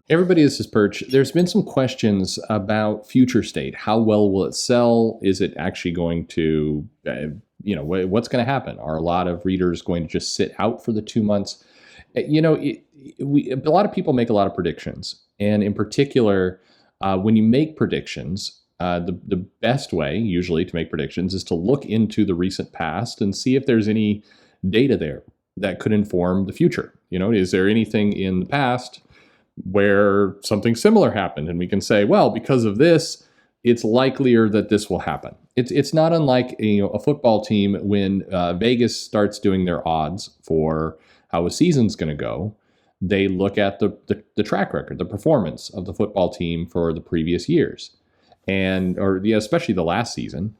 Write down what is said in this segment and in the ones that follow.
Everybody, this is Perch. There's been some questions about future state. How well will it sell? Is it actually going to, what's going to happen? Are a lot of readers going to just sit out for the 2 months? A lot of people make a lot of predictions. And in particular, when you make predictions, the best way usually to make predictions is to look into the recent past and see if there's any data there that could inform the future. Is there anything in the past where something similar happened and we can say, well, because of this, it's likelier that this will happen. It's not unlike a football team when Vegas starts doing their odds for how a season's going to go. They look at the track record, the performance of the football team for the previous years, especially the last season.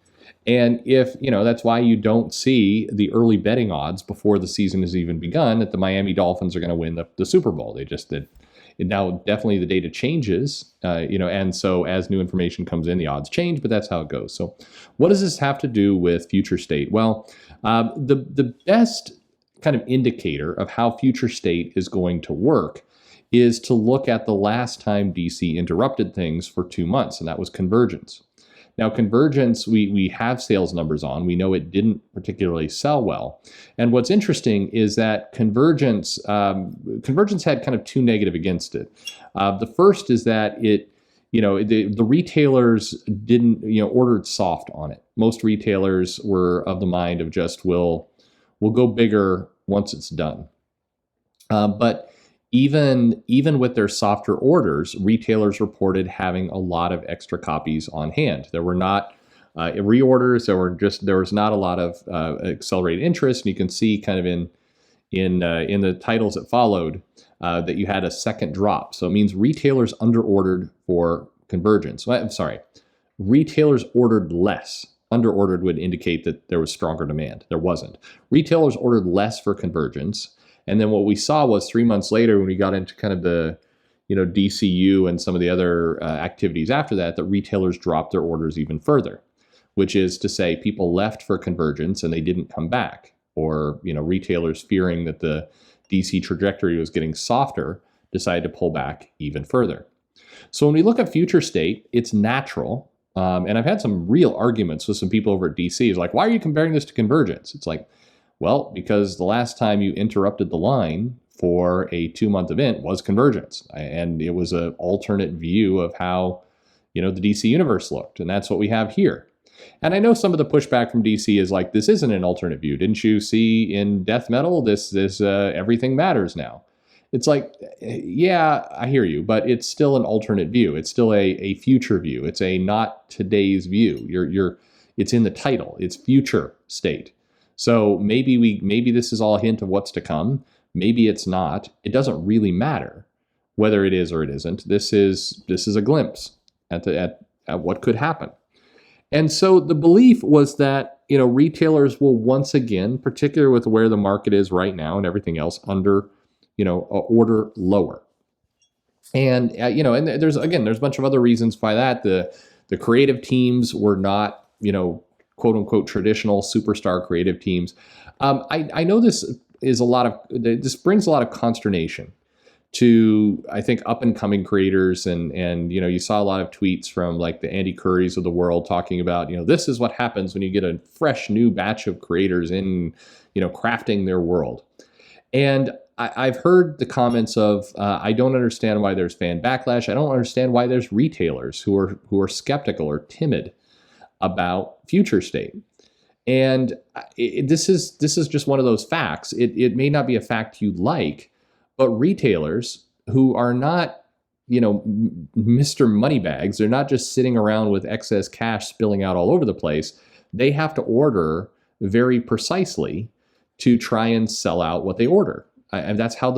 And if, that's why you don't see the early betting odds before the season has even begun that the Miami Dolphins are going to win the Super Bowl. They just did. Now, definitely the data changes, and so as new information comes in, the odds change, but that's how it goes. So what does this have to do with future state? Well, the best kind of indicator of how future state is going to work is to look at the last time DC interrupted things for 2 months, and that was convergence. Now, convergence, we have sales numbers on. We know it didn't particularly sell well. And what's interesting is that convergence had kind of two negative against it. The first is that the retailers didn't, ordered soft on it. Most retailers were of the mind of just, we'll go bigger once it's done. But even with their softer orders, retailers reported having a lot of extra copies on hand. There were not reorders. There was not a lot of accelerated interest. And you can see kind of in the titles that followed that you had a second drop. So it means retailers underordered for convergence. I'm sorry, retailers ordered less. Underordered would indicate that there was stronger demand. There wasn't. Retailers ordered less for convergence. And then what we saw was 3 months later, when we got into kind of the, DCU and some of the other activities after that, retailers dropped their orders even further, which is to say people left for convergence and they didn't come back, or, retailers fearing that the DC trajectory was getting softer decided to pull back even further. So when we look at future state, it's natural. And I've had some real arguments with some people over at DC. It's like, why are you comparing this to convergence? It's like, well, because the last time you interrupted the line for a 2-month event was convergence. And it was an alternate view of how, the DC universe looked. And that's what we have here. And I know some of the pushback from DC is like, this isn't an alternate view. Didn't you see in death metal, this everything matters now? It's like, yeah, I hear you, but it's still an alternate view. It's still a future view. It's a not today's view. It's in the title. It's future state. So maybe this is all a hint of what's to come. Maybe it's not. It doesn't really matter whether it is or it isn't. This is a glimpse at what could happen. And so the belief was that retailers will once again, particularly with where the market is right now and everything else, order lower. And and there's a bunch of other reasons why that the creative teams were not quote unquote traditional superstar creative teams. I know this brings a lot of consternation to, I think, up and coming creators. And you saw a lot of tweets from like the Andy Currys of the world talking about, this is what happens when you get a fresh new batch of creators in, crafting their world. And I've heard the comments of, I don't understand why there's fan backlash. I don't understand why there's retailers who are skeptical or timid about future state. And this is just one of those facts. It may not be a fact you like, but retailers who are not, Mr. Moneybags, they're not just sitting around with excess cash spilling out all over the place. They have to order very precisely to try and sell out what they order. And that's how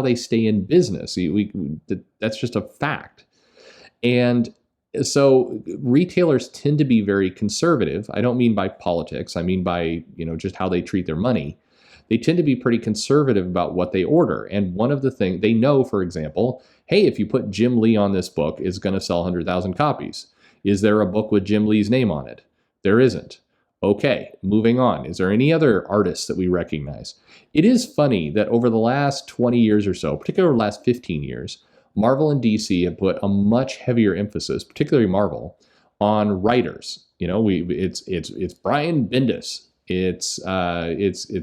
they stay in business. That's just a fact. And so retailers tend to be very conservative. I don't mean by politics. I mean by, just how they treat their money. They tend to be pretty conservative about what they order. And one of the things they know, for example, hey, if you put Jim Lee on this book, it's going to sell 100,000 copies. Is there a book with Jim Lee's name on it? There isn't. Okay, moving on. Is there any other artists that we recognize? It is funny that over the last 20 years or so, particularly the last 15 years, Marvel and DC have put a much heavier emphasis, particularly Marvel, on writers. It's Brian Bendis, it's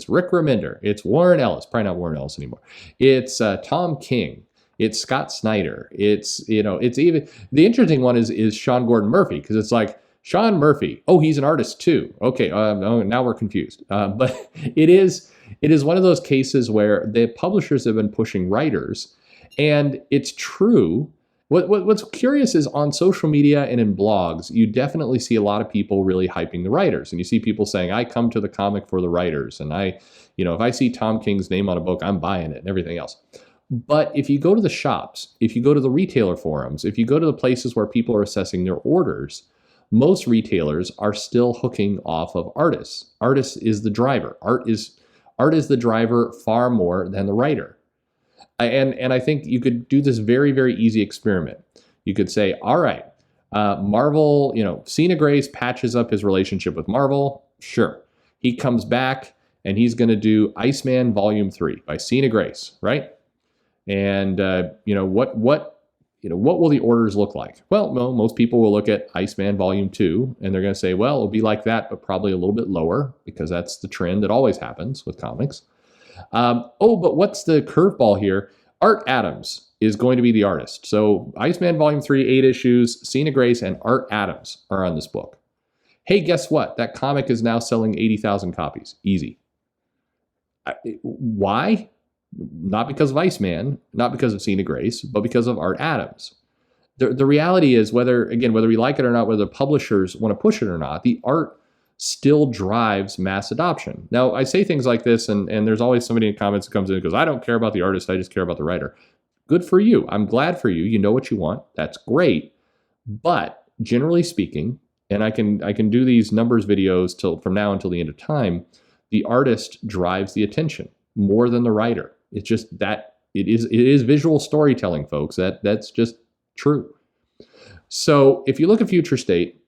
Rick Remender, it's Warren Ellis, probably not Warren Ellis anymore. It's Tom King, it's Scott Snyder. It's even the interesting one is Sean Gordon Murphy, because it's like Sean Murphy. Oh, he's an artist too. Okay, now we're confused. But it is one of those cases where the publishers have been pushing writers, and it's true. What's curious is on social media and in blogs, you definitely see a lot of people really hyping the writers, and you see people saying, "I come to the comic for the writers," and if I see Tom King's name on a book, I'm buying it, and everything else. But if you go to the shops, if you go to the retailer forums, if you go to the places where people are assessing their orders, most retailers are still hooking off of artists. Artists is the driver. Art is the driver far more than the writer. And I think you could do this very, very easy experiment. You could say, all right, Marvel, Cena Grace patches up his relationship with Marvel. Sure. He comes back and he's going to do Iceman Volume 3 by Cena Grace, right? And, what will the orders look like? Well, most people will look at Iceman Volume 2, and they're going to say, well, it'll be like that, but probably a little bit lower, because that's the trend that always happens with comics. But what's the curveball here? Art Adams is going to be the artist. So Iceman Volume 3, 8 issues, Cena Grace and Art Adams are on this book. Hey, guess what? That comic is now selling 80,000 copies. Easy. Why? Not because of Iceman, not because of Cena Grace, but because of Art Adams. The reality is, whether we like it or not, whether publishers want to push it or not, the art still drives mass adoption. Now, I say things like this, and there's always somebody in comments who comes in and goes, I don't care about the artist, I just care about the writer. Good for you. I'm glad for you. You know what you want. That's great. But generally speaking, and I can do these numbers videos from now until the end of time, the artist drives the attention more than the writer. It's just that it is visual storytelling, folks. That's just true. So if you look at Future State,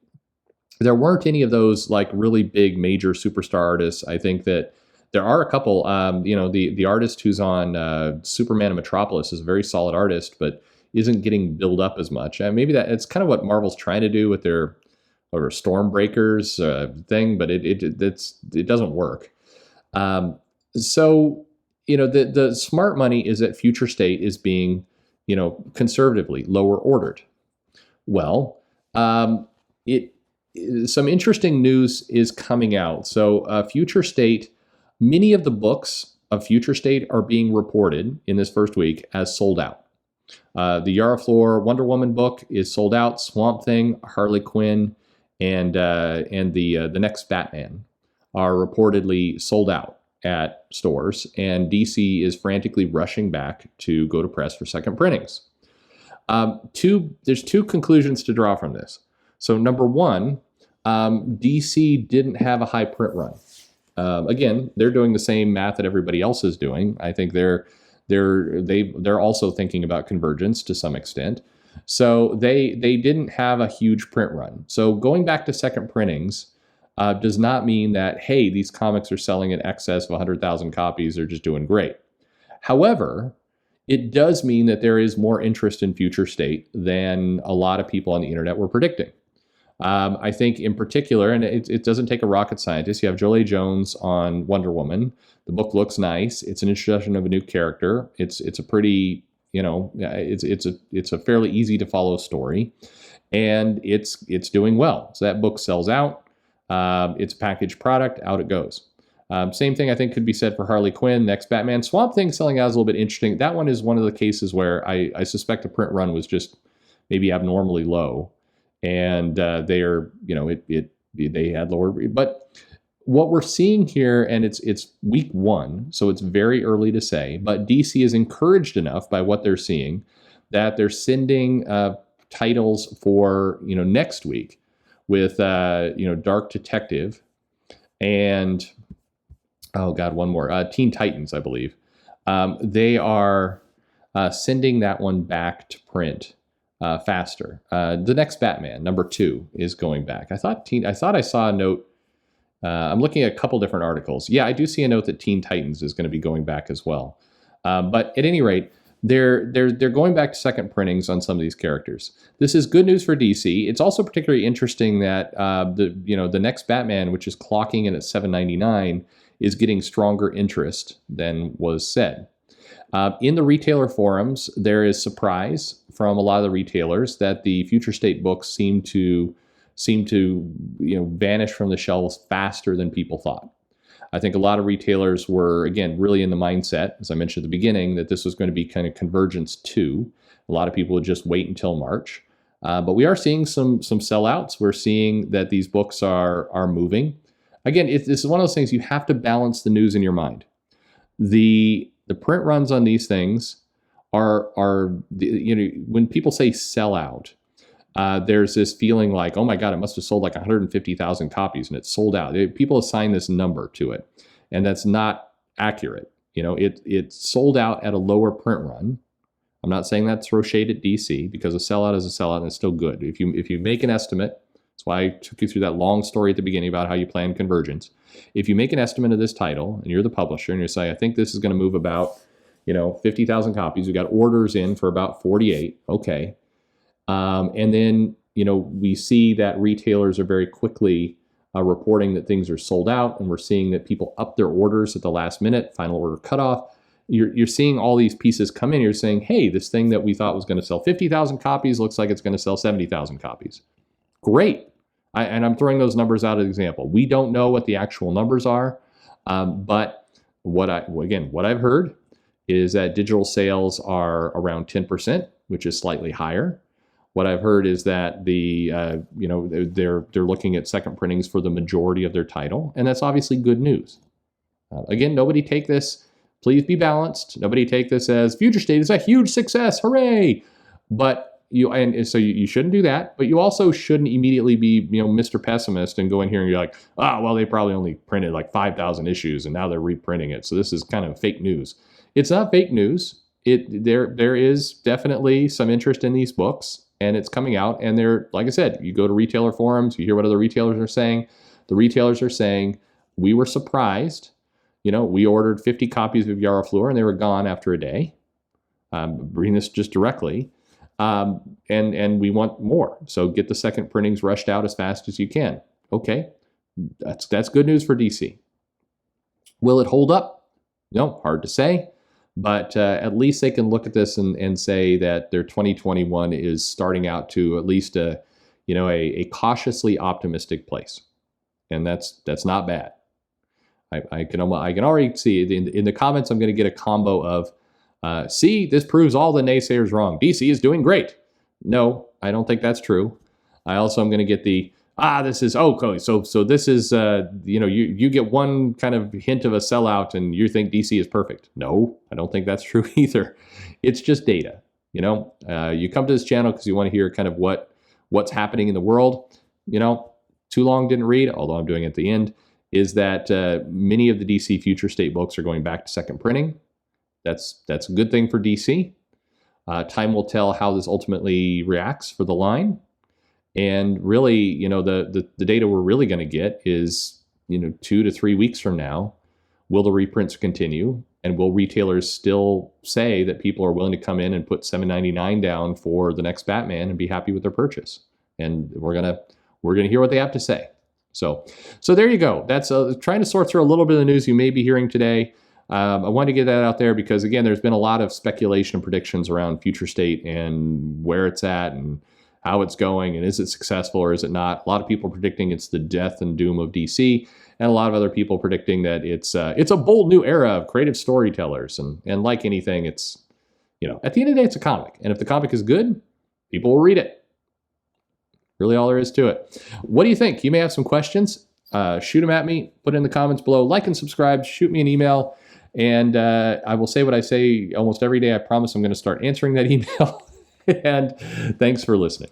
there weren't any of those like really big major superstar artists. I think that there are a couple. The artist who's on Superman and Metropolis is a very solid artist, but isn't getting built up as much. And maybe it's kind of what Marvel's trying to do with their Stormbreakers thing, but it doesn't work. So the smart money is that Future State is being, conservatively lower ordered. Well, some interesting news is coming out. So Future State, many of the books of Future State are being reported in this first week as sold out. The Yara Flor Wonder Woman book is sold out. Swamp Thing, Harley Quinn, and the next Batman are reportedly sold out at stores, and DC is frantically rushing back to go to press for second printings. There's two conclusions to draw from this. So number one, DC didn't have a high print run. Again, they're doing the same math that everybody else is doing. I think they're also thinking about convergence to some extent. So they didn't have a huge print run. So going back to second printings does not mean that, hey, these comics are selling in excess of 100,000 copies. They're just doing great. However, it does mean that there is more interest in Future State than a lot of people on the internet were predicting. I think in particular, and it doesn't take a rocket scientist, you have Jolie Jones on Wonder Woman. The book looks nice. It's an introduction of a new character. It's a pretty, it's a fairly easy to follow story, and it's doing well. So that book sells out. It's a packaged product, out it goes. Same thing I think could be said for Harley Quinn, next Batman. Swamp Thing selling out is a little bit interesting. That one is one of the cases where I suspect the print run was just maybe abnormally low, and they had lower. But what we're seeing here, and it's week one, so it's very early to say, but DC is encouraged enough by what they're seeing that they're sending titles for next week with Dark Detective and one more Teen Titans, I believe. They are sending that one back to print faster. The next Batman, number 2, is going back. I thought I saw a note I'm looking at a couple different articles. Yeah, I do see a note that Teen Titans is going to be going back as well. But at any rate, they're going back to second printings on some of these characters. This is good news for DC. It's also particularly interesting that the next Batman, which is clocking in at $7.99, is getting stronger interest than was said. In the retailer forums, there is surprise from a lot of the retailers that the Future State books seem to vanish from the shelves faster than people thought. I think a lot of retailers were, again, really in the mindset, as I mentioned at the beginning, that this was going to be kind of Convergence 2. A lot of people would just wait until March. But we are seeing some sellouts. We're seeing that these books are moving. Again, this is one of those things you have to balance the news in your mind. The print runs on these things are when people say sellout, there's this feeling like, oh my God, it must have sold like 150,000 copies and it's sold out. People assign this number to it, and that's not accurate. It sold out at a lower print run. I'm not saying that to throw shade at DC, because a sellout is a sellout and it's still good. If you make an estimate, that's why I took you through that long story at the beginning about how you plan Convergence. If you make an estimate of this title and you're the publisher and you say, I think this is going to move about 50,000 copies. We got orders in for about 48. Okay. And then, we see that retailers are very quickly reporting that things are sold out, and we're seeing that people up their orders at the last minute, final order cutoff. You're seeing all these pieces come in. You're saying, hey, this thing that we thought was going to sell 50,000 copies looks like it's going to sell 70,000 copies. Great. And I'm throwing those numbers out as an example. We don't know what the actual numbers are, but what I've heard is that digital sales are around 10%, which is slightly higher. What I've heard is that they're looking at second printings for the majority of their title, and that's obviously good news. Again, nobody take this. Please be balanced. Nobody take this as Future State is a huge success, hooray! But so you shouldn't do that. But you also shouldn't immediately be Mr. Pessimist and go in here and you're like, well, they probably only printed like 5,000 issues and now they're reprinting it, so this is kind of fake news. It's not fake news. There is definitely some interest in these books, and it's coming out. And they're, like I said, you go to retailer forums, you hear what other retailers are saying. The retailers are saying, we were surprised. We ordered 50 copies of Yara Fleur and they were gone after a day. Reading this just directly. And we want more. So get the second printings rushed out as fast as you can. Okay, that's good news for DC. Will it hold up? No, hard to say. But at least they can look at this and say that their 2021 is starting out to at least a cautiously optimistic place, and that's not bad. I can already see in the comments. I'm going to get a combo of see, this proves all the naysayers wrong. DC is doing great. No, I don't think that's true. I also am going to get the this is okay. So this is you get one kind of hint of a sellout and you think DC is perfect. No, I don't think that's true either. It's just data. You come to this channel because you want to hear kind of what's happening in the world. Too long didn't read, although I'm doing it at the end, is that many of the DC Future State books are going back to second printing. That's a good thing for DC. Time will tell how this ultimately reacts for the line. And really, the data we're really going to get is, 2 to 3 weeks from now, will the reprints continue? And will retailers still say that people are willing to come in and put $7.99 down for the next Batman and be happy with their purchase? And we're gonna hear what they have to say. So there you go. That's trying to sort through a little bit of the news you may be hearing today. I wanted to get that out there because, again, there's been a lot of speculation and predictions around Future State and where it's at and how it's going and is it successful or is it not. A lot of people predicting it's the death and doom of DC, and a lot of other people predicting that it's a bold new era of creative storytellers. And like anything, it's, at the end of the day, it's a comic. And if the comic is good, people will read it. Really all there is to it. What do you think? You may have some questions. Shoot them at me. Put it in the comments below. Like and subscribe. Shoot me an email. And I will say what I say almost every day. I promise I'm going to start answering that email. And thanks for listening.